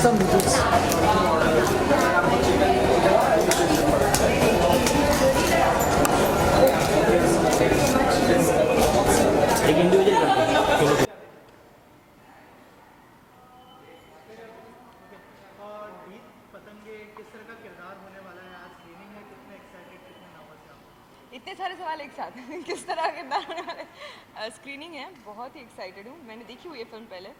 some details. एक individual करते हैं। और गीत पतंगे किस तरह का किरदार होने वाला है आज स्क्रीनिंग में कितने एक्साइटेड कितने नर्वस हैं आप? इतने सारे सवाल एक साथ किस तरह के किरदार होने वाले स्क्रीनिंग है बहुत ही एक्साइटेड हूँ मैंने देखी हुई है फिल्म पहले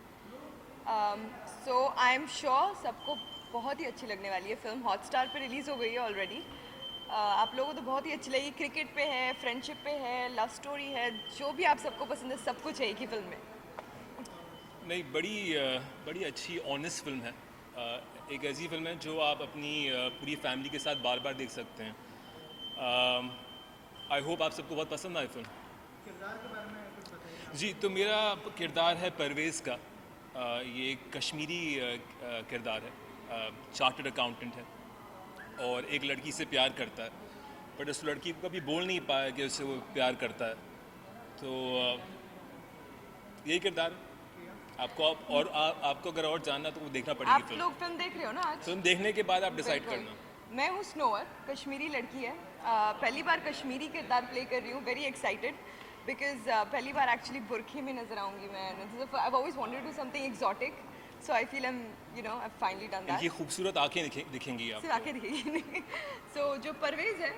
सो आई एम श्योर सबको बहुत ही अच्छी लगने वाली है फिल्म हॉटस्टार पे रिलीज़ हो गई है ऑलरेडी आप लोगों को तो बहुत ही अच्छी लगी क्रिकेट पे है फ्रेंडशिप पे है लव स्टोरी है जो भी आप सबको पसंद है सब कुछ है एक ही फिल्म में नहीं बड़ी अच्छी ऑनेस्ट फिल्म है एक ऐसी फिल्म है जो आप अपनी पूरी फैमिली के साथ बार बार देख सकते हैं आई होप आप सबको बहुत पसंद आए फिल्म किरदार के बारे में कुछ बताइए। जी तो मेरा किरदार है परवेज़ का ये एक कश्मीरी किरदार है चार्टर्ड अकाउंटेंट है और एक लड़की से प्यार करता है बट उस लड़की को कभी बोल नहीं पाया कि उससे वो प्यार करता है तो यही किरदार है आपको आपको अगर और जानना तो वो देखना पड़ेगी आप फिल्म लोग फिल्म देख रहे हो ना आज फिल्म देखने के बाद आप डिसाइड बिल्कुल। करना मैं हूँ स्नोवर कश्मीरी लड़की है पहली बार कश्मीरी किरदार प्ले कर रही हूँ वेरी एक्साइटेड बिकॉज पहली बार एक्चुअली बुरखे में नजर आऊंगी मैं I always wanted to do something exotic so I feel I finally done इनकी दैट खूबसूरत आंखें दिखेंगी सिर्फ आप आके दिखेगी सो जो परवेज़ है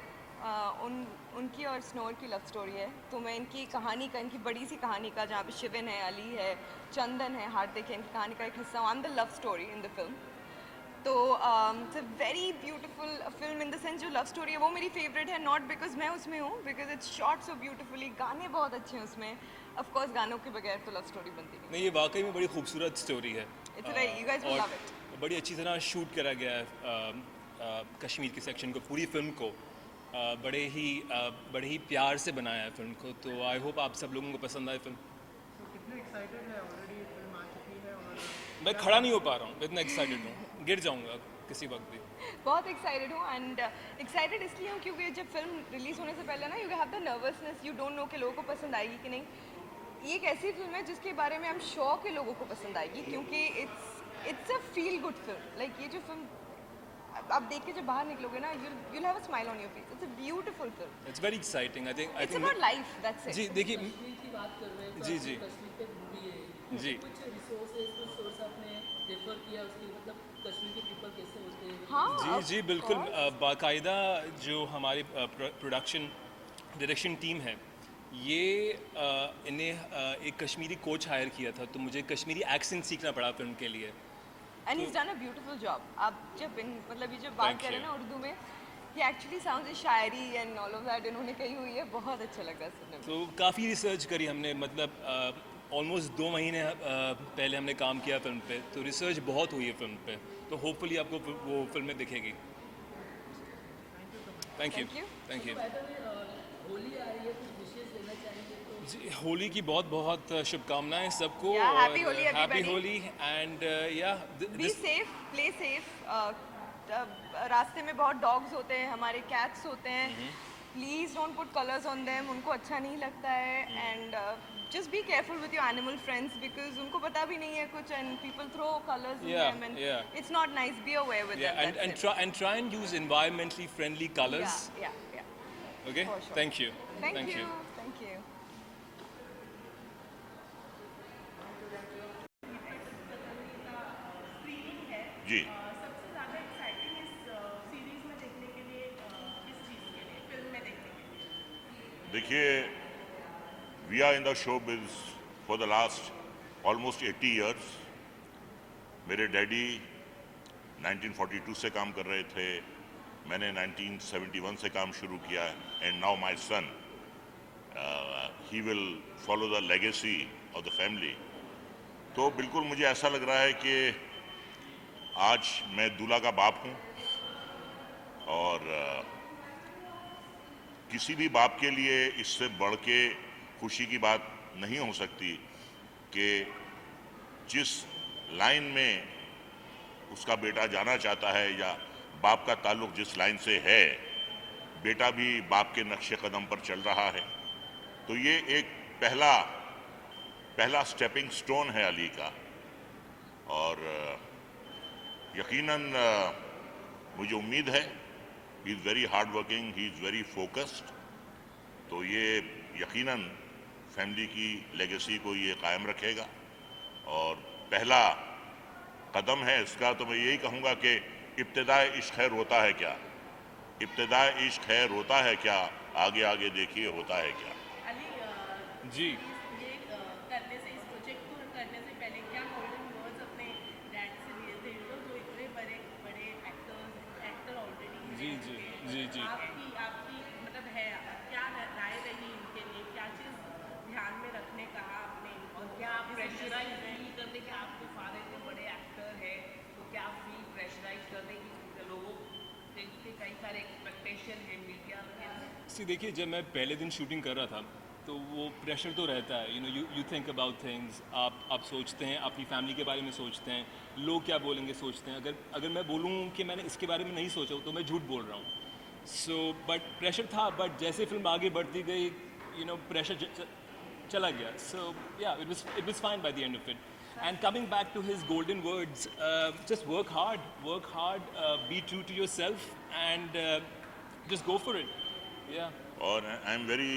उनकी और स्नोर की लव स्टोरी है तो मैं इनकी कहानी का इनकी बड़ी सी कहानी का जहाँ पे शिवन है अली है चंदन है हार्दिक है इनकी कहानी का एक हिस्सा हूँ I am the love story in the film तो it's a very beautiful film in the sense जो लव स्टोरी है वो मेरी फेवरेट है नॉट बिकॉज मैं उसमें हूँ because it's shot so beautifully गाने बहुत अच्छे हैं उसमें ऑफ कोर्स गानों के बगैर तो लव स्टोरी बनती नहीं नहीं ये वाकई में बड़ी खूबसूरत स्टोरी है it's very you guys will love it बड़ी अच्छी तरह शूट करा गया है कश्मीर के सेक्शन को पूरी फिल्म को बड़े ही प्यार से बनाया है फिल्म को तो आई होप आप सब लोगों को पसंद आए फिल्म तो कितने एक्साइटेड है ऑलरेडी फिल्म आ चुकी है और मैं खड़ा नहीं हो पा रहा हूँ इतना एक्साइटेड हूँ गिर जाऊँगा किसी वक्त भी बहुत एक्साइटेड हूँ एंड एक्साइटेड इसलिए हूँ क्योंकि जब फिल्म रिलीज होने से पहले ना you have the nervousness you don't know कि लोगों को पसंद आएगी कि नहीं ये एक ऐसी फिल्म है जिसके बारे में आई एम श्योर कि लोगों को पसंद आएगी क्योंकि it's a feel good film like ये जो फिल्म आप देख के जब बाहर निकलोगे ना you'll have a smile on your face it's a beautiful film it's very exciting I it's think about life that's it जी देखिए की बात कर रहे हैं जी जी कश्मीर पे मूवी है जी कुछ रिसोर्सेज कुछ सोर्स आपने रेफर किया उसकी मतलब कश्मीर के पीपल कैसे होते हैं हाँ जी बिल्कुल बाकायदा जो हमारी प्रोडक्शन डायरेक्शन टीम है ये इन्हें एक कश्मीरी कोच हायर किया था तो मुझे कश्मीरी एक्सेंट सीखना पड़ा फिल्म के लिए and he's done a beautiful job आप जब मतलब ये जब बात Thank कर रहे हैं you. ना उर्दू में he actually sounds Shayari and all of that इन्होंने कही हुई है बहुत अच्छा लगा सुनने में तो काफ़ी रिसर्च करी हमने मतलब ऑलमोस्ट 2 महीने पहले हमने काम किया फिल्म पे तो रिसर्च बहुत हुई है फिल्म पे तो होपफुली आपको वो फिल्म में दिखेगी thank you Thank you. Thank you Holi आ रही है कुछ विशेष देना चाहेंगे तो जी होली की बहुत बहुत शुभकामनाएं सबको Yeah, happy Holi, happy everybody. Holi and या बी सेफ प्ले सेफ रास्ते में बहुत डॉग्स होते हैं हमारे कैट्स होते हैं please don't put colours on them उनको अच्छा नहीं लगता है and just be careful with your animal friends because उनको पता भी नहीं है कुछ and people throw colours in Yeah, them and yeah. It's not nice be aware with yeah and try and use environmentally friendly colors yeah okay For sure. thank you thank you thank you जी सबसे ज़्यादा exciting इस series में देखने के लिए किस चीज़ के लिए फिल्म में देखने के लिए देखिए we are in the show biz for the last almost 80 years मेरे डैडी 1942 से काम कर रहे थे मैंने 1971 से काम शुरू किया and now my son he will follow the legacy of the family तो बिल्कुल मुझे ऐसा लग रहा है कि आज मैं दूल्हा का बाप हूं और किसी भी बाप के लिए इससे बढ़ के खुशी की बात नहीं हो सकती कि जिस लाइन में उसका बेटा जाना चाहता है या बाप का ताल्लुक जिस लाइन से है बेटा भी बाप के नक्शे कदम पर चल रहा है तो ये एक पहला स्टेपिंग स्टोन है अली का और यकीनन मुझे उम्मीद है he is very hard working, he is very focused, तो ये यकीनन फैमिली की लेगेसी को ये कायम रखेगा। और पहला कदम है इसका, तो मैं यही कहूँगा कि इब्तिदाए इश्क है रोता है क्या, इब्तिदाए इश्क है रोता है क्या, आगे आगे देखिए होता है क्या। अली जी ये करने से, इस प्रोजेक्ट को करने से पहले क्या गोल्डन वर्ड्स अपने डैड से लिए थे, जो इतने बड़े बड़े एक्टर ऑलरेडी जी जी जी जी आपकी मतलब है क्या राय रही इनके लिए, क्या चीज़ ध्यान में रखने कहा आपने, और क्या आप प्रेशराइज फील करते कि आपके फादर इतने बड़े एक्टर है, तो क्या आप फील प्रेशराइज करते कि लोगों के कई सारे एक्सपेक्टेशन है मीडिया के? सी देखिए, जब मैं पहले दिन शूटिंग कर रहा था तो वो प्रेशर तो रहता है, यू थिंक अबाउट थिंग्स, आप सोचते हैं, अपनी फैमिली के बारे में सोचते हैं, लोग क्या बोलेंगे सोचते हैं। अगर मैं बोलूँ कि मैंने इसके बारे में नहीं सोचा तो मैं झूठ बोल रहा हूँ। सो बट प्रेशर था, बट जैसे फिल्म आगे बढ़ती गई प्रेशर चला गया। सो या it was fine by the end of it. And coming back to his golden words, just work hard, be true to yourself, and just go for it. Yeah. और I am very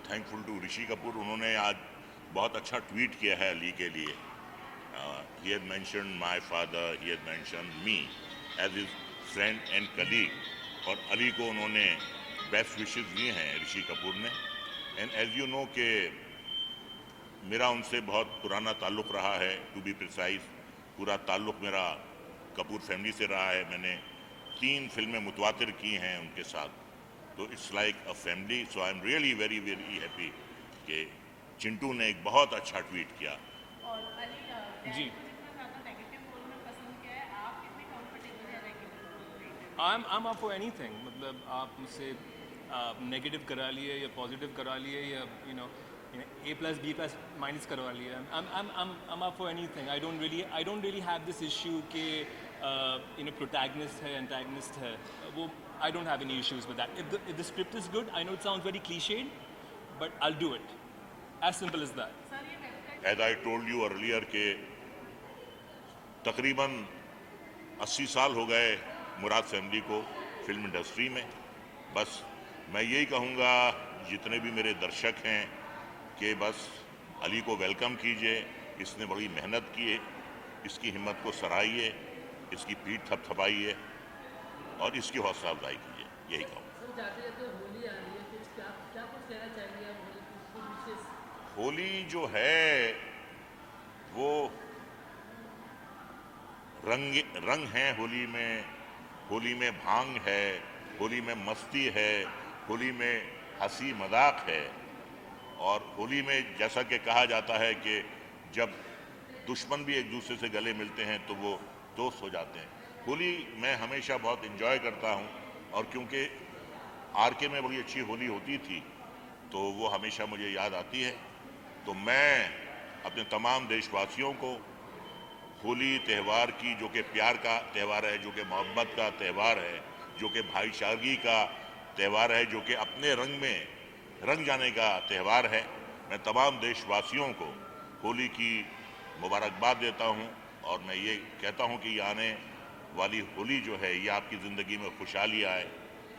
thankful to Rishi Kapoor, उन्होंने आज बहुत अच्छा tweet किया है अली के लिए। He had mentioned my father, he had mentioned me as his friend and colleague, और अली को उन्होंने बेस्ट विशेस दिए हैं ऋषि कपूर ने। एंड एज यू नो कि मेरा उनसे बहुत पुराना ताल्लुक़ रहा है, टू बी प्रिसाइज पूरा ताल्लुक़ मेरा कपूर फैमिली से रहा है। मैंने 3 फिल्में मुतवातिर की हैं उनके साथ, तो it's like a family. So I am really very very happy कि चिंटू ने एक बहुत अच्छा ट्वीट किया। और अली डैड जी। को जितना ज़्यादा नेगेटिव रोल में पसंद किया है, आप कितने कंफर्टेबल हैं नेगेटिव रोल में? I'm up for anything, मतलब आप मुझसे नेगेटिव करा लिए या पॉजिटिव करा लिए या A+, B+- करवा लिया। I'm up for anything. I don't really have this issue कि protagonist है, antagonist है, वो I don't have any issues with that. If the script is good, I know it sounds very cliched, but I'll do it. As simple as that. Sir ये website as I told you earlier के तकरीबन 80 साल हो गए Murad family को film industry में। बस मैं यही कहूँगा जितने भी मेरे दर्शक हैं कि बस अली को वेलकम कीजिए, इसने बड़ी मेहनत की है, इसकी हिम्मत को सराहिए, इसकी पीठ थपथपाइए और इसकी हौसला अफजाई कीजिए, यही कहूँ। सर जाते जाते होली आ रही है, कुछ क्या कुछ कहना चाहेंगे आप होली की कुछ विशेष? होली जो है वो रंग हैं होली में भांग है, होली में मस्ती है, होली में हंसी मजाक है। और होली में जैसा कि कहा जाता है कि जब दुश्मन भी एक दूसरे से गले मिलते हैं तो वो दोस्त हो जाते हैं। होली मैं हमेशा बहुत एंजॉय करता हूँ, और क्योंकि आरके में बड़ी अच्छी होली होती थी तो वो हमेशा मुझे याद आती है। तो मैं अपने तमाम देशवासियों को होली त्यौहार की, जो कि प्यार का त्यौहार है, जो कि मोहब्बत का त्यौहार है, जो कि भाईचारगी का त्यौहार है, जो कि अपने रंग में रंग जाने का त्यौहार है, मैं तमाम देशवासियों को होली की मुबारकबाद देता हूं। और मैं ये कहता हूं कि ये आने वाली होली जो है ये आपकी ज़िंदगी में खुशहाली आए,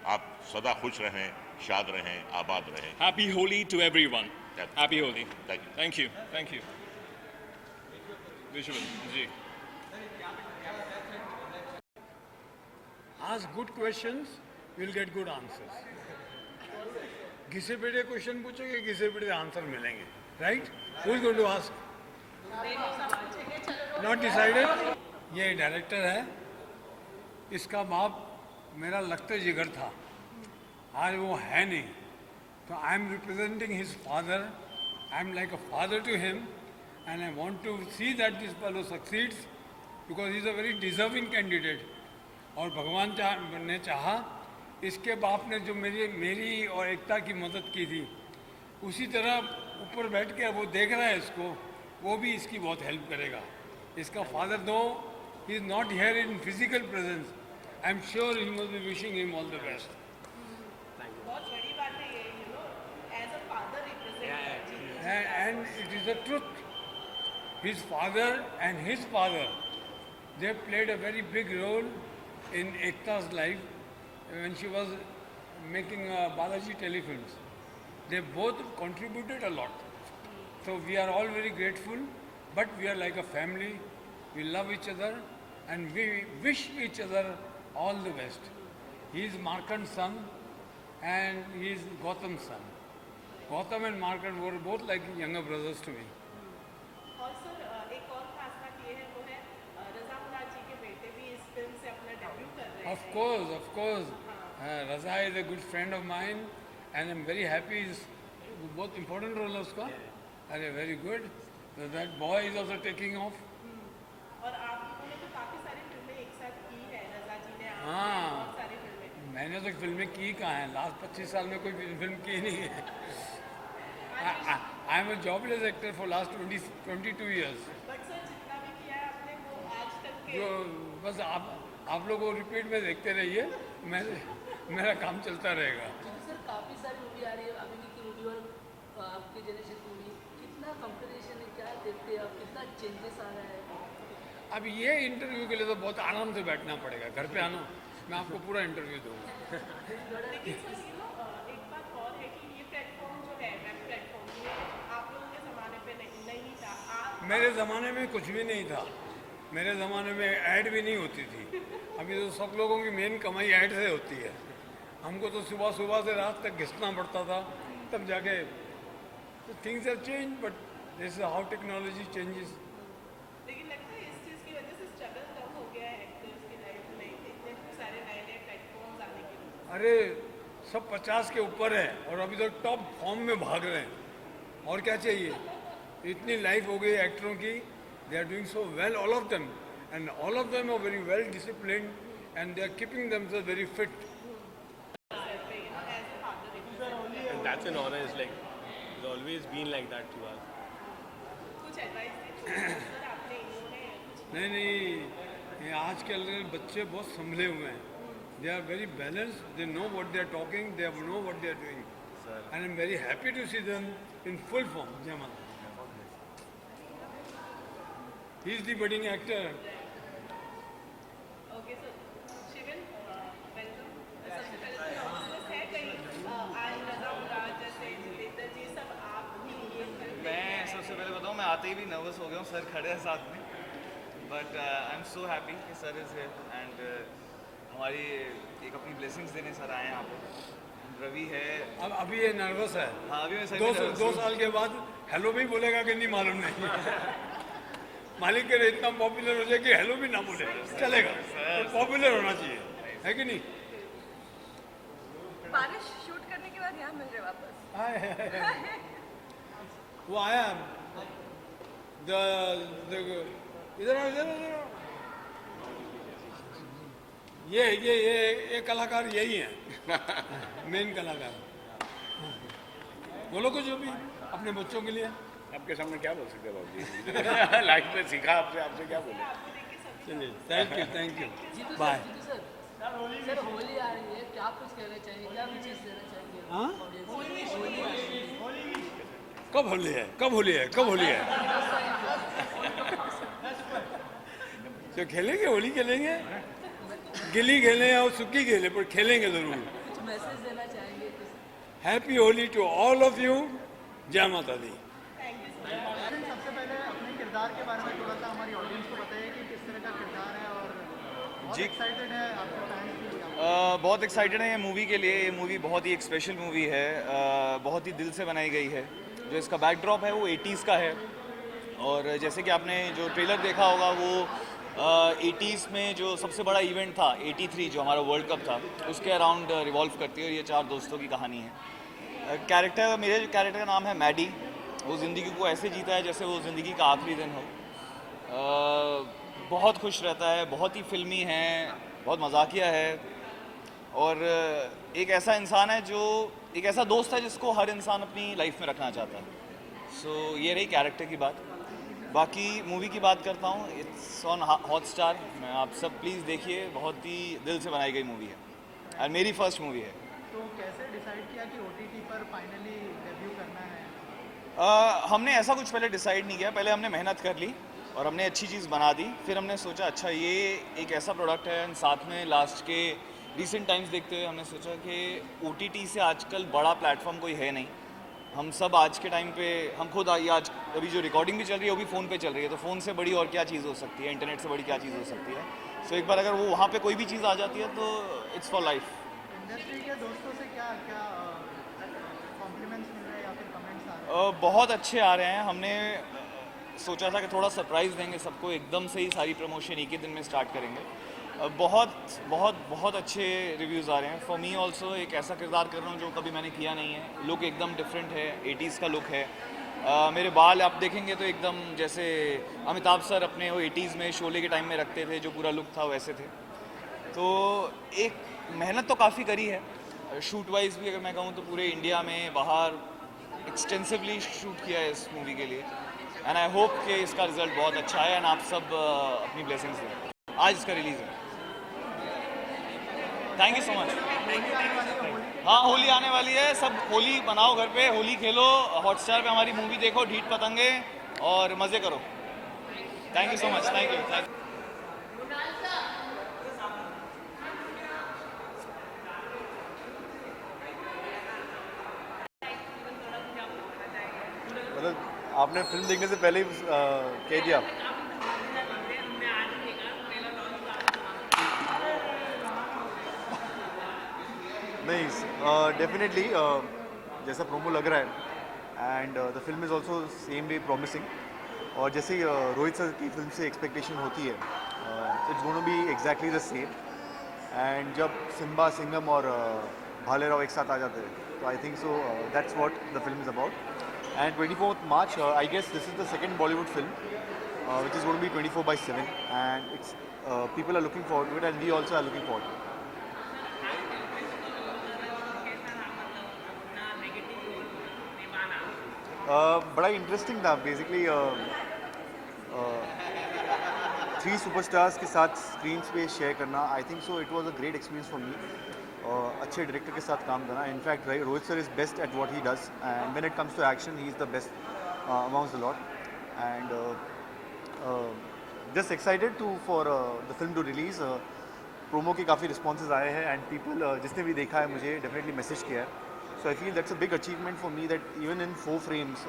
आप सदा खुश रहें, शाद रहें, आबाद रहें। Happy Holi to everyone. Happy Holi. Thank you. Thank you. Visual. Ji. Ask good questions, you'll get good answers. घिसे पिटे क्वेश्चन पूछोगे, घिसे पिटे आंसर मिलेंगे, right? Who is going to ask? Not decided. ये डायरेक्टर है, इसका बाप मेरा लगता जिगर था, आज वो है नहीं, तो I am representing his father, I am like a father to him, and I want to see that this fellow succeeds because he is a very deserving candidate. और भगवान ने चाहा, इसके बाप ने जो मेरी और एकता की मदद की थी, उसी तरह ऊपर बैठ के वो देख रहा है इसको, वो भी इसकी बहुत हेल्प करेगा। इसका father though he is not here in physical presence, I am sure he must be wishing him all the best. बहुत बड़ी बात है ये, as a father represent. And it is the truth, his father and his father they played a very big role in Ekta's life when she was making Balaji telefilms. They both contributed a lot. So we are all very grateful, but we are like a family. We love each other and we wish each other all the best. He is Markand's son and he is Gautam's son. Gautam and Markand were both like younger brothers to me. और sir एक और खास बात ये है वो है रजा मुराद जी के बेटे भी इस फिल्म से अपना डेब्यू कर रहे हैं. Of course. Raza is a good friend of mine and I'm very happy. It's both important role उसका. अरे very good. So that boy is also taking off. और आप लोगों ने तो काफी सारी फिल्में एक साथ की है. रजा जी ने हाँ. बहुत सारी फिल्में. मैंने तो फिल्में की कहाँ हैं? लास्ट 25 साल में कोई फिल्म की नहीं है. I am a jobless actor for last 22 years. But sir जितना भी किया है आपने वो आज तक के जो बस आप लोग वो रिपीट में देखते रहिए. मेरा काम चलता रहेगा. सर काफ़ी सारी मूवी आ रही है अभी की मूवी और आपके जनरेशन की मूवी कितना कंपटीशन है क्या देखते हैं आप कितना चेंजेस आ रहा है. अब ये इंटरव्यू के लिए तो बहुत आराम से बैठना पड़ेगा. घर पे आना मैं आपको पूरा इंटरव्यू दूंगा. लेकिन सर एक बात और है कि ये प्लेटफॉर्म जो है वेब प्लेटफॉर्म ये आप लोगों के ज़माने पे नहीं था. आप मेरे ज़माने में कुछ भी नहीं था. मेरे ज़माने में ऐड भी नहीं होती थी. अभी तो सब लोगों की मेन कमाई ऐड से होती है. हमको तो सुबह से रात तक घिसना पड़ता था तब जाके. Things have change but this is how technology changes. लेकिन लगता है इस चीज़ की वजह से स्ट्रगल कम हो गया है एक्टर्स की लाइफ में इतने सारे नए प्लेटफॉर्म्स आने के लिए. अरे सब 50 के ऊपर है और अभी तो टॉप फॉर्म में भाग रहे हैं. और क्या चाहिए? इतनी लाइफ हो गई एक्टरों की. They are doing so well all of them and all of them are very well disciplined and they are keeping themselves very fit. And that's an honor. It's like it's always been like that to us. कुछ advice sir आपने इन्होंने कुछ नहीं ये आजकल के बच्चे बहुत संभले हुए हैं. They are very balanced. They know what they are talking. They know what they are doing. And I am very happy to see them in full form. Jaymal he is the budding actor. Okay sir Shivin welcome. सबसे पहले तो nervousness है कहीं आज रजा मुराद जैसे जितेंद्र जी सब आप भी ये फिल्म मैं सबसे पहले बताऊँ मैं आते ही भी नर्वस हो गया हूँ. सर खड़े हैं साथ में but I am so happy कि सर इज़ हियर एंड हमारी एक अपनी ब्लेसिंग्स देने सर आए हैं यहाँ पे. रवि है. अब अभी ये नर्वस है. हाँ अभी मैं सही 2 साल के बाद हेलो भी बोलेगा कि नहीं मालूम नहीं. मालिक के इतना पॉपुलर हो जाए कि हेलो भी ना बोले चलेगा. पॉपुलर होना चाहिए है कि नहीं. बारिश शूट करने के बाद यहाँ मिल रहे वापस. वो आया इधर आओ. ये कलाकार यही है मेन कलाकार. बोलो कुछ जो भी अपने बच्चों के लिए. आपके सामने क्या बोल सकते हैं बाबू जी. लाइफ में सीखा आपसे क्या बोले. चलिए thank you bye. Sir Holi आ रही है क्या कुछ कहना चाहिए क्या मैसेज देना चाहिए. हाँ होली कब होली है जो खेलेंगे होली खेलेंगे. गिली खेलें और सुक्की खेलें पर खेलेंगे जरूर. कुछ मैसेज देना चाहेंगे. Happy Holi to all of you. जय माता दी. सबसे पहले अपने किरदार के बारे में थोड़ा सा हमारी ऑडियंस को बताइए कि किस तरह का किरदार है और बहुत जी। एक्साइटेड है आपके फैंस भी. बहुत एक्साइटेड है ये मूवी के लिए. ये मूवी बहुत ही एक स्पेशल मूवी है. बहुत ही दिल से बनाई गई है. जो इसका बैकड्रॉप है वो 80s का है और जैसे कि आपने जो ट्रेलर देखा होगा वो 80s में जो सबसे बड़ा इवेंट था 83 जो हमारा वर्ल्ड कप था उसके अराउंड रिवॉल्व करती है. और ये 4 दोस्तों की कहानी है. मेरे कैरेक्टर का नाम है मैडी. वो ज़िंदगी को ऐसे जीता है जैसे वो ज़िंदगी का आखिरी दिन हो. बहुत खुश रहता है. बहुत ही फिल्मी है. बहुत मजाकिया है और एक ऐसा इंसान है जो एक ऐसा दोस्त है जिसको हर इंसान अपनी लाइफ में रखना चाहता है. सो ये रही कैरेक्टर की बात. बाकी मूवी की बात करता हूँ. It's on Hotstar. मैं आप सब प्लीज़ देखिए. बहुत ही दिल से बनाई गई मूवी है और मेरी फर्स्ट मूवी है. तो कैसे डिसाइड किया कि OTT पर फाइनली डेब्यू करना है. हमने ऐसा कुछ पहले डिसाइड नहीं किया. पहले हमने मेहनत कर ली और हमने अच्छी चीज़ बना दी। फिर हमने सोचा अच्छा ये एक ऐसा प्रोडक्ट है, एंड साथ में लास्ट के रिसेंट टाइम्स देखते हुए हमने सोचा कि OTT से आजकल बड़ा प्लेटफॉर्म कोई है नहीं। हम सब आज के टाइम पे, हम खुद आज अभी जो रिकॉर्डिंग भी चल रही है वो भी फ़ोन पे चल रही है, तो फ़ोन से बड़ी और क्या चीज़ हो सकती है, इंटरनेट से बड़ी क्या चीज़ हो सकती है। सो एक बार अगर वो वहाँ पे कोई भी चीज़ आ जाती है तो इट्स फॉर लाइफ। इंडस्ट्री के दोस्तों से क्या क्या कॉम्प्लीमेंट्स मिल रहे हैं या फिर कमेंट्स आ रहे हैं? बहुत अच्छे आ रहे हैं। हमने सोचा था कि थोड़ा सरप्राइज़ देंगे सबको, एकदम से ही सारी प्रमोशन एक ही दिन में स्टार्ट करेंगे। बहुत बहुत बहुत अच्छे रिव्यूज़ आ रहे हैं। फॉर मी ऑल्सो एक ऐसा किरदार कर रहा हूँ जो कभी मैंने किया नहीं है। लुक एकदम डिफरेंट है, 80s का लुक है। मेरे बाल आप देखेंगे तो एकदम जैसे अमिताभ सर अपने वो 80s में शोले के टाइम में रखते थे, जो पूरा लुक था वैसे थे। तो एक मेहनत तो काफ़ी करी है। शूट वाइज भी अगर मैं कहूँ तो पूरे इंडिया में बाहर एक्सटेंसिवली शूट किया है इस मूवी के लिए, एंड आई होप कि इसका रिजल्ट बहुत अच्छा है एंड आप सब अपनी ब्लेसिंग्स दें। आज इसका रिलीज़ है। Thank you so much. हाँ, होली आने वाली है, सब होली बनाओ घर पे, होली खेलो, हॉटस्टार पे हमारी मूवी देखो ढीठ पतंगे और मज़े करो। Thank you so much. Thank you. मतलब आपने फिल्म देखने से पहले ही कह दिया। नहीं, डेफिनेटली जैसा प्रोमो लग रहा है and the film is also same way promising. और जैसे रोहित सर की फिल्म से एक्सपेक्टेशन होती है, it's gonna be exactly the same. And जब सिम्बा, सिंघम और भालेराव एक साथ आ जाते हैं तो आई think so that's what the film is about. And 24th March, I guess this is the second Bollywood film, which is going to be 24/7, and it's people are looking forward to it, and we also are looking forward to it. बड़ा interesting था। Basically 3 superstars के साथ screen पे share करना, I think so it was a great experience for me. अच्छे director के साथ काम करना। In fact Rohit sir is best at what he does, and when it comes to action he is the best amongst the lot. And just excited to for the film to release. Promo के काफ़ी responses आए हैं and people जिसने भी देखा है मुझे definitely message किया है। So I feel that's a big achievement for me that even in 4 frames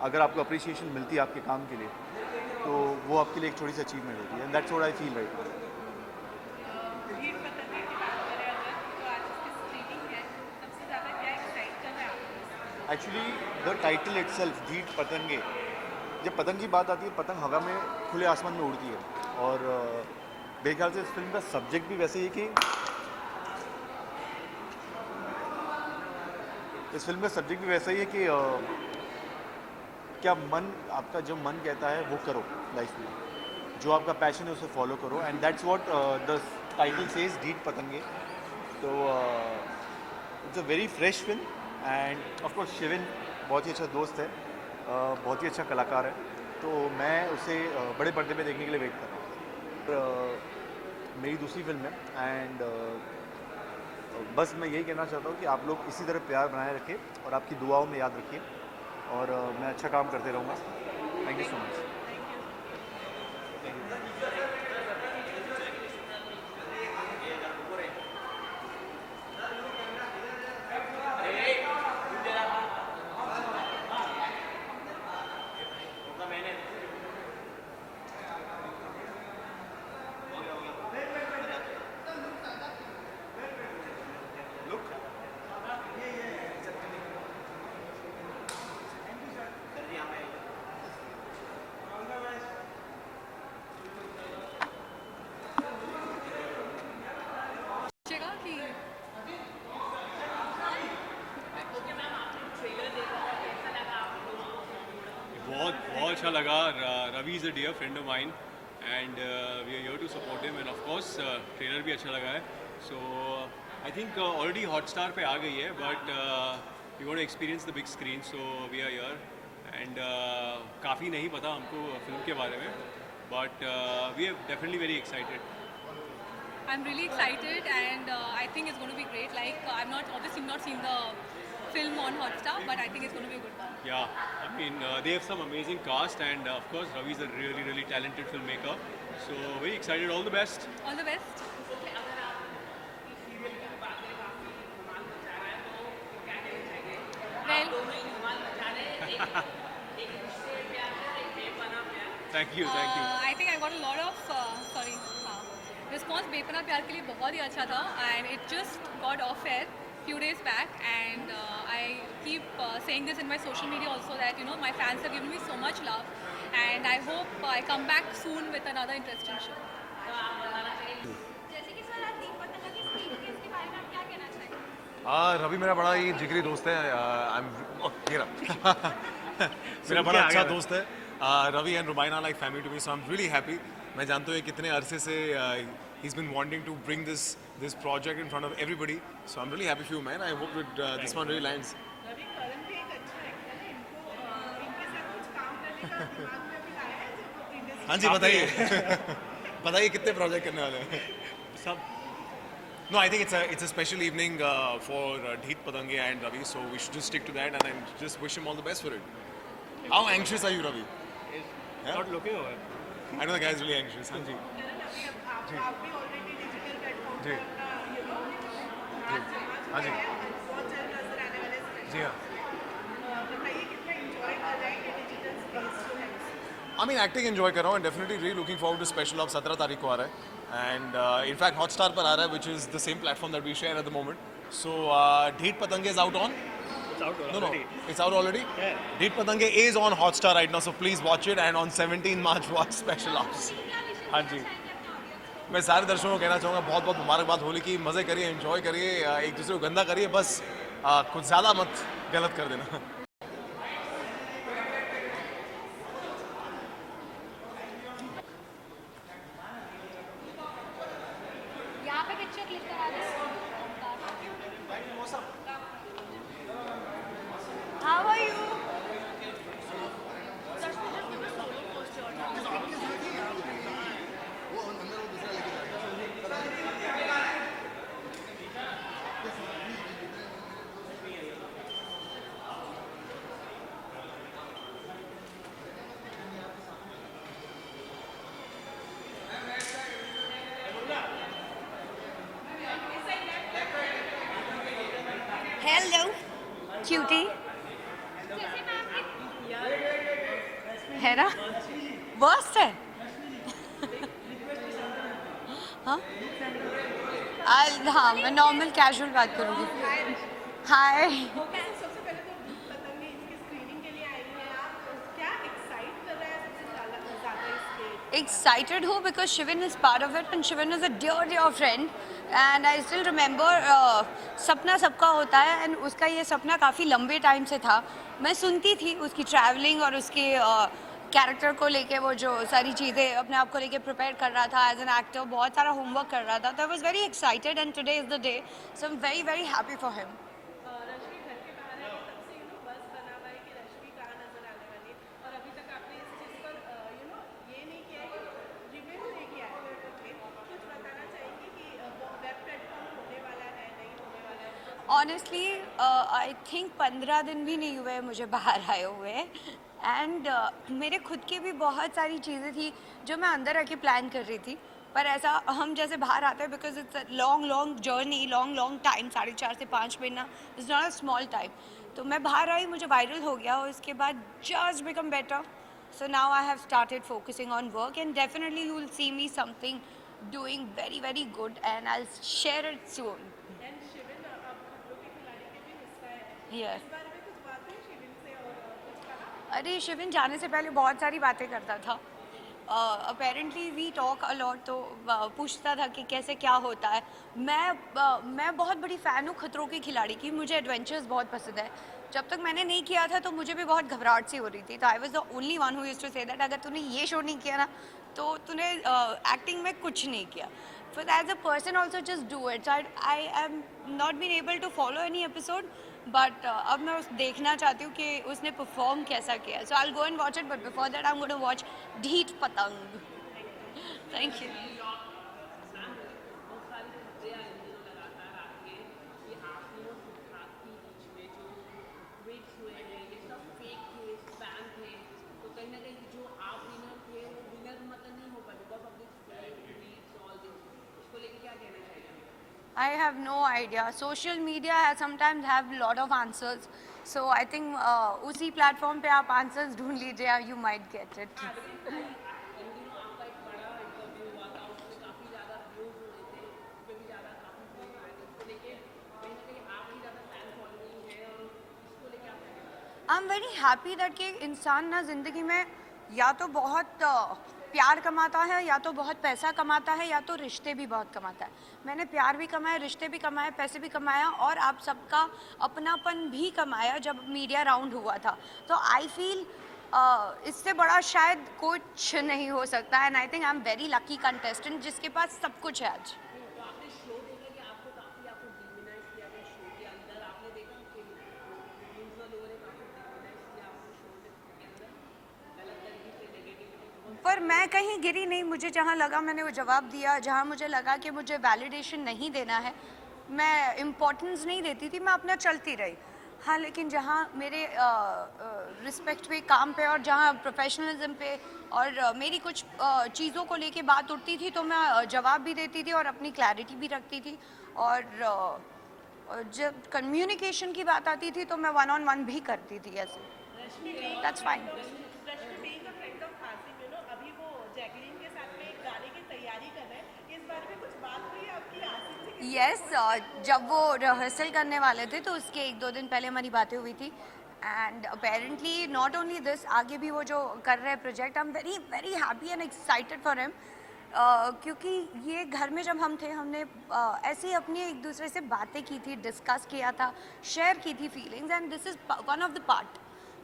अगर आपको अप्रिसिएशन मिलती है आपके काम के लिए तो वो आपके लिए एक छोटी सी अचीवमेंट होती है, and that's what I feel right now. Actually the title itself, ढीठ पतंगे, जब पतंग की बात आती है, पतंग हवा में खुले आसमान में उड़ती है। और मेरे ख्याल से इस फिल्म का सब्जेक्ट भी वैसे ही है कि इस फिल्म का सब्जेक्ट भी वैसा ही है कि क्या मन, आपका जो मन कहता है वो करो लाइफ में, जो आपका पैशन है उसे फॉलो करो, and that's what the title says, ढीठ पतंगे। तो it's a very fresh film and of course Shivin बहुत ही अच्छा दोस्त है, बहुत ही अच्छा कलाकार है, तो मैं उसे बड़े पर्दे पे देखने के लिए वेट कर रहा हूँ। मेरी दूसरी फिल्म है एंड बस मैं यही कहना चाहता हूँ कि आप लोग इसी तरह प्यार बनाए रखें और आपकी दुआओं में याद रखिए, और मैं अच्छा काम करते रहूँगा। Thank you so much. बहुत अच्छा लगा। Ravi is a dear friend of mine and we are here to support him, and of course trailer भी अच्छा लगा है। So I think already Hotstar पे आ गई है, but we want to experience the big screen, so we are here. And काफ़ी नहीं पता हमको फिल्म के बारे में, but we are definitely very excited. I'm really excited and I think it's going to be great. Like I've not seen the film on Hotstar, but I think it's going to be a good one. Yeah, I mean, they have some amazing cast, and of course, Ravi is a really, really talented filmmaker. So, very excited. All the best. All the best. अगर आप इस serial की बात करें, काफी धमाल मचा रहा है, तो क्या कहना चाहेंगे? Well- आप दोनों ही धमाल मचा रहे हैं, एक रिश्ते प्यार है, एक बेपनाह प्यार। Thank you, thank you. I think I got a lot of response. बेपना प्यार के लिए बहुत ही अच्छा था, and it just got off air few days back, and I keep saying this in my social media also that my fans have given me so much love, and I hope I come back soon with another interesting show. जैसे कि sir आप दीप पतंगा की screen case के बारे में आप क्या कहना चाहेंगे? रवि मेरा बड़ा ही जिगरी दोस्त है। मेरा बड़ा अच्छा दोस्त है। Ravi and Rumaina like family to me, so I am really happy. मैं जानता हूँ कितने अरसे से he is been wanting to bring this project in front of everybody, so I am really happy for you man. I hope this one really lines. Ravi Karan भी एक अच्छा actor है, इनके साथ कुछ काम करने का दिमाग में भी आया है जब इंडस्ट्री। हाँ जी, बताइए बताइए कितने प्रोजेक्ट करने वाले हैं? सब No, I think it's a special evening for Dheet Patange and Ravi, so we should just stick to that and then just wish him all the best for it. How anxious are you, Ravi? not looking over. I know the guy is really anxious. हाँ जी। करण अभी आप भी already digital platform जी। पर नाच जमा हाँ जी। चुके हैं, बहुत जल्द नजर आने वाले special। जी हाँ। बताइए कितना एंजॉय कर रहे हैं ये डिजिटल स्पेस जो है। I mean acting enjoy कर रहा हूँ and definitely really looking forward to special of 17 तारीख को आ रहा है and in fact Hotstar पर आ रहा है, which is the same platform that we share at the moment. So Dheet Patange is out on. It's out No, already. it's out already. Yeah. Dheet Patange is on Hotstar right now, so please watch it and on 17 March watch special ops. हाँ जी। मैं सारे दर्शकों को कहना चाहूँगा बहुत बहुत मुबारकबाद होली की। मज़े करिए, एंजॉय करिए, एक दूसरे को गंदा करिए, बस कुछ ज़्यादा मत गलत कर देना। यहाँ पे पिक्चर क्लिक करा दे। How are you? Hello, cutie. है ना? वर्स्ट है। हाँ? हाँ, मैं नॉर्मल कैजुअल बात करूँगी। हाय। सबसे पहले तो दीप पतंगे इसकी स्क्रीनिंग के लिए आई हैं आप, क्या एक्साइट कर रहा है सबसे ज़्यादा इसके? Excited हूँ because Shivan is part of it and Shivan is a dear friend and I still remember सपना सबका होता है and उसका ये सपना काफ़ी लंबे टाइम से था। मैं सुनती थी उसकी ट्रैवलिंग और उसके कैरेक्टर को लेके, वो जो सारी चीज़ें अपने आप को लेके प्रिपेयर कर रहा था एज एन एक्टर, बहुत सारा होमवर्क कर रहा था, तो I was very excited and today is the day, so I am very very happy for him. Rashmi घर के बाहर है, तब से बस बना हुआ है कि रश्मि कहाँ नजर आने वाली है, और अभी तक आपने इस चीज़ पर ये नहीं किया है कि रिव्यू नहीं किया है। कुछ बताना चाहेंगे कि वेब प्लेटफॉर्म होने वाला है नहीं होने वाला है? ऑनेस्टली आई थिंक 15 दिन भी नहीं हुए मुझे बाहर आए हुए एंड मेरे खुद की भी बहुत सारी चीज़ें थी जो मैं अंदर आके प्लान कर रही थी, पर ऐसा हम जैसे बाहर आते हैं because it's a long journey, long time, 4.5 से 5 महीना is not a small time. तो मैं बाहर आई, मुझे वायरल हो गया और उसके बाद just become better, so now I have started focusing on work and definitely you will see me something doing very very good and I will share it soon. And Shivin अब खतरों के खिलाड़ी के भी हिस्सा है, यस। इस बारे में कुछ बात है शिविन से और कुछ कहा? अरे शिविन जाने से पहले बहुत सारी बातें करता था, अपेरेंटली वी टॉक अलॉट, तो पूछता था कि कैसे क्या होता है। मैं बहुत बड़ी फ़ैन हूँ खतरों के खिलाड़ी की, मुझे एडवेंचर्स बहुत पसंद है। जब तक मैंने नहीं किया था तो मुझे भी बहुत घबराहट सी हो रही थी, तो I was the only one who used to say that अगर तूने ये शो नहीं किया ना तो तूने एक्टिंग में कुछ नहीं किया। So as a person also just do it. So I am not been able to follow any episode, but अब मैं उस देखना चाहती हूँ कि उसने perform कैसा किया। So I'll go and watch it, but before that I'm going to watch Dheet Patang. Thank you. बहुत सारी खबरें आ रही हैं लगातार आपके कि आप तीनों सिद्धार्थ के बीच में जो हुए हैं, ये सब फेक थे, स्पैम थे, तो कहीं ना कहीं जो आप विनर थे वो विनर मतलब नहीं हो पाए because of this fake reads all this, उसको लेके क्या कहना चाहिए? I have no idea. Social media has sometimes have lot of answers. So I think उसी platform पे आप answers ढूंढ लीजिए, you might get it. इन दिनों आपका एक बड़ा इंटरव्यू हुआ था, उसमें काफ़ी ज़्यादा व्यूज हुए थे, उस पर भी ज़्यादा काफ़ी व्यूज आए थे, उसको लेके कहीं ना कहीं आपकी ज़्यादा फैन फॉलोइंग है और इसको लेके आप क्या कहना चाहेंगे? आई एम वेरी हैप्पी दैट कि इंसान ना ज़िंदगी में या तो बहुत प्यार कमाता है, या तो बहुत पैसा कमाता है, या तो रिश्ते भी बहुत कमाता है. मैंने प्यार भी कमाया, रिश्ते भी कमाए, पैसे भी कमाया और आप सबका अपनापन भी कमाया जब मीडिया राउंड हुआ था. तो आई फील इससे बड़ा शायद कुछ नहीं हो सकता. And I think I am very lucky contestant जिसके पास सब कुछ है आज. तो आपने शो देखा कि आपको काफ़ी आपको डिमोनाइज किया गया शो के अंदर, आपने देखा कि न्यूज़ लोगों ने काफ़ी डिमोनाइज किया आपको शो के अंदर गलत तरीके से नेगेटिविटी. पर मैं कहीं गिरी नहीं. मुझे जहाँ लगा मैंने वो जवाब दिया. जहाँ मुझे लगा कि मुझे वैलिडेशन नहीं देना है, मैं इम्पोर्टेंस नहीं देती थी, मैं अपना चलती रही. हाँ, लेकिन जहाँ मेरे रिस्पेक्ट पे, काम पे और जहाँ प्रोफेशनलिज्म पे और मेरी कुछ चीज़ों को लेके बात उठती थी तो मैं जवाब भी देती थी और अपनी क्लैरिटी भी रखती थी. और जब कम्युनिकेशन की बात आती थी तो मैं 1-on-1 भी करती थी ऐसे. That's fine. Rashmi being a friend of Asif, अभी वो जैकलीन के साथ में एक गाने की तैयारी कर रहे हैं, इस बारे में कुछ बात हुई आपकी आसिफ से? यस, जब वो रिहर्सल करने वाले थे तो उसके 1-2 दिन पहले हमारी बातें हुई थी. And apparently not only this, आगे भी वो जो कर रहे हैं project, I am very very happy and excited for him. क्योंकि ये घर में जब हम थे हमने ऐसे ही अपनी एक दूसरे से बातें की थी, डिस्कस किया था, शेयर की थी feelings. And this is one of the part.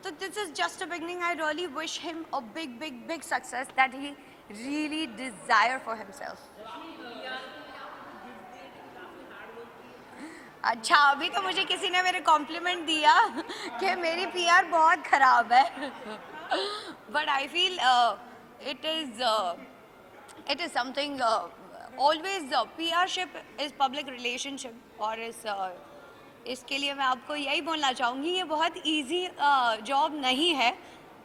So this is just a beginning. I really wish him a big, big, big success that he really desire for himself. अच्छा, अभी तो मुझे किसी ने मेरे कॉम्प्लीमेंट दिया कि मेरी PR बहुत ख़राब है. But I feel it is something always PR-ship is public relationship. और इसके लिए मैं आपको यही बोलना चाहूँगी, ये बहुत इजी जॉब नहीं है.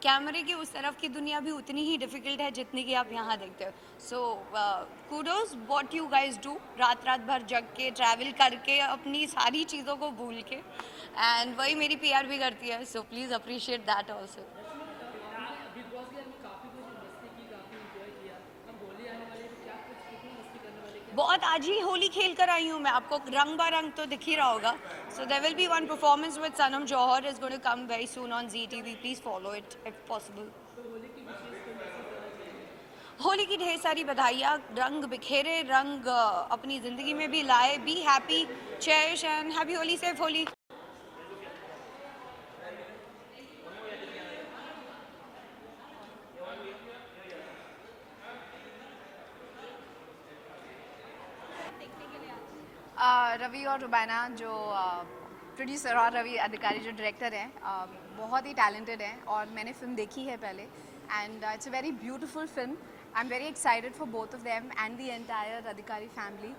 कैमरे की उस तरफ की दुनिया भी उतनी ही डिफ़िकल्ट है जितनी कि आप यहाँ देखते हो. So kudos what you guys do. रात भर जग के, ट्रैवल करके, अपनी सारी चीज़ों को भूल के, एंड वही मेरी PR भी करती है. So please appreciate that also. Big boss के अंदर काफ़ी कुछ मस्ती की, काफ़ी इंजॉय किया. हम होली आने वाले हैं, क्या कुछ कितनी मस्ती करने वाले? बहुत आज ही होली खेल कर आई हूँ मैं. आपको रंग बरंग तो दिख ही रहा होगा. So there will be one performance with Sanam Johar is going to come very soon on ZTV. Please follow it if possible. Holi की ढेर सारी बधाइयाँ. रंग बिखेरे, रंग अपनी ज़िंदगी में भी लाए. Be happy, cherish and happy Holi, safe Holi. Ravi और रुबैना जो प्रोड्यूसर और रवि अधिकारी जो डायरेक्टर हैं, बहुत ही टैलेंटेड हैं और मैंने फिल्म देखी है पहले. And it's a very beautiful film. I am very excited for both of them and the entire Adhikari family.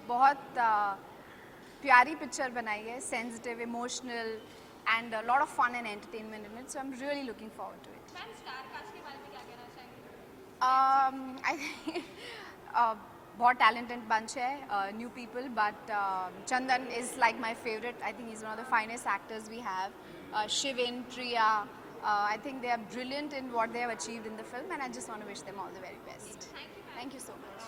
बहुत प्यारी पिक्चर बनाई है, sensitive, emotional and lot of fun and entertainment in it. So I am really looking forward to it. Star cast के बारे में क्या कहना चाहेंगे? आई थिंक बहुत टैलेंटेड बंच है, new people, but Chandan is like my favourite. I think is one of the finest actors we have. Shivin, Priya, I think they are brilliant in what they have achieved in the film, and I just want to wish them all the very best. Thank you so much.